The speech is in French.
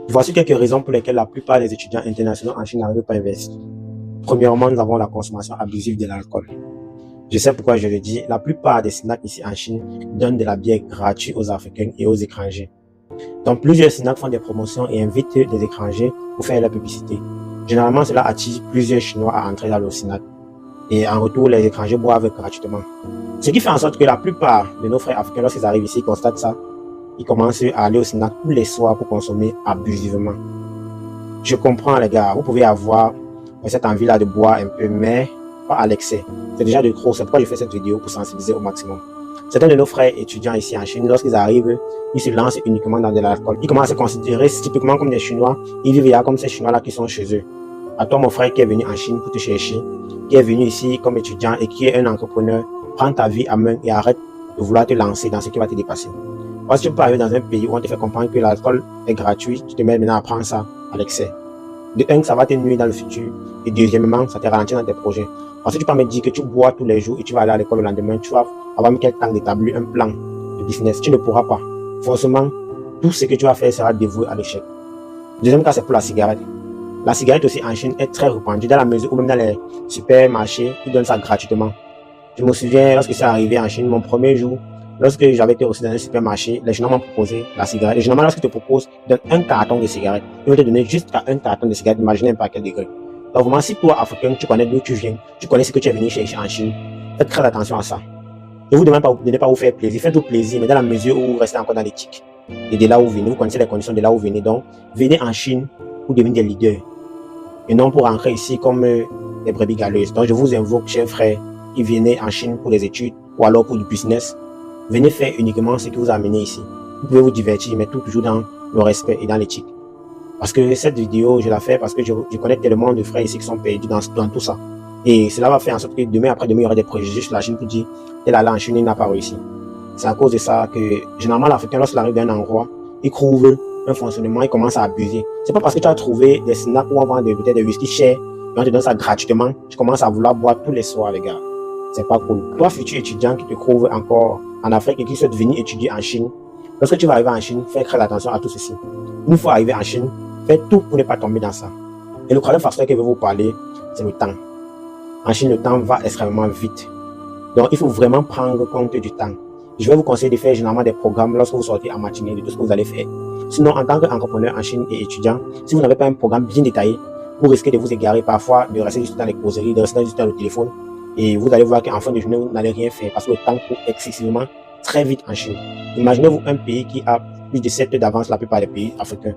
Voici quelques raisons pour lesquelles la plupart des étudiants internationaux en Chine n'arrivent pas à investir. Premièrement, nous avons la consommation abusive de l'alcool. Je sais pourquoi je le dis, la plupart des snacks ici en Chine donnent de la bière gratuite aux Africains et aux étrangers. Donc plusieurs snacks font des promotions et invitent des étrangers pour faire leur publicité. Généralement, cela attire plusieurs Chinois à entrer dans le snack. Et en retour, les étrangers boivent gratuitement. Ce qui fait en sorte que la plupart de nos frères africains, lorsqu'ils arrivent ici, constatent ça. Ils commencent à aller au snack tous les soirs pour consommer abusivement. Je comprends les gars, vous pouvez avoir cette envie-là de boire un peu, mais pas à l'excès. C'est déjà de trop, c'est pourquoi je fais cette vidéo pour sensibiliser au maximum. Certains de nos frères étudiants ici en Chine, lorsqu'ils arrivent, ils se lancent uniquement dans de l'alcool. Ils commencent à se considérer typiquement comme des Chinois. Ils vivent là comme ces Chinois-là qui sont chez eux. À toi, mon frère qui est venu en Chine pour te chercher, qui est venu ici comme étudiant et qui est un entrepreneur, prends ta vie à main et arrête de vouloir te lancer dans ce qui va te dépasser. Parce que tu peux arriver dans un pays où on te fait comprendre que l'alcool est gratuit, tu te mets maintenant à prendre ça à l'excès. De un, ça va te nuire dans le futur. Et deuxièmement, ça te ralentit dans tes projets. Parce que tu peux me dire que tu bois tous les jours et tu vas aller à l'école le lendemain, tu vas avoir mis quel temps d'établir un plan de business. Tu ne pourras pas. Forcément, tout ce que tu vas faire sera dévoué à l'échec. Deuxième cas, c'est pour la cigarette. La cigarette aussi en Chine est très répandue dans la mesure où même dans les supermarchés, ils donnent ça gratuitement. Je me souviens, lorsque c'est arrivé en Chine, mon premier jour, lorsque j'avais été aussi dans un supermarché, les gens m'ont proposé la cigarette. Et généralement, lorsqu'ils te proposent, donne un carton de cigarette. Ils vont te donner juste un carton de cigarette. Imaginez un peu à quel degré. Donc vraiment, si toi, Africain, tu connais d'où tu viens, tu connais ce que tu es venu chercher en Chine, faites très attention à ça. Je vous demande pas, de ne pas vous faire plaisir. Faites-vous plaisir, mais dans la mesure où vous restez encore dans l'éthique. Et de là où vous venez, vous connaissez les conditions de là où vous venez. Donc, venez en Chine pour devenir des leaders. Et non pour rentrer ici comme des brebis galeuses. Donc, je vous invoque, chers frères, qui venez en Chine pour les études ou alors pour du business. Venez faire uniquement ce qui vous a amené ici. Vous pouvez vous divertir, mais tout toujours dans le respect et dans l'éthique. Parce que cette vidéo, je la fais parce que je connais tellement de frères ici qui sont perdus dans tout ça. Et cela va faire en sorte que demain, après-demain, il y aura des préjugés sur la Chine pour dire tel allé en Chine, il n'a pas réussi. C'est à cause de ça que, généralement, l'Africain, lorsqu'il arrive d'un endroit, il trouve un fonctionnement, il commence à abuser. C'est pas parce que tu as trouvé des snacks où on vend peut-être des whisky chers, et on te donne ça gratuitement, tu commences à vouloir boire tous les soirs, les gars. C'est pas cool. Toi, futur étudiant qui te trouve encore en Afrique et qui souhaite venir étudier en Chine, lorsque tu vas arriver en Chine, fais très attention à tout ceci. Une fois arrivé en Chine, fais tout pour ne pas tomber dans ça. Et le troisième facteur que je vais vous parler, c'est le temps. En Chine, le temps va extrêmement vite. Donc, il faut vraiment prendre compte du temps. Je vais vous conseiller de faire généralement des programmes lorsque vous sortez en matinée de tout ce que vous allez faire. Sinon, en tant qu'entrepreneur en Chine et étudiant, si vous n'avez pas un programme bien détaillé, vous risquez de vous égarer parfois, de rester juste dans les causeries, de rester juste dans le téléphone. Et vous allez voir qu'en fin de journée, vous n'allez rien faire parce que le temps court excessivement très vite en Chine. Imaginez-vous un pays qui a plus de 7 heures d'avance la plupart des pays africains.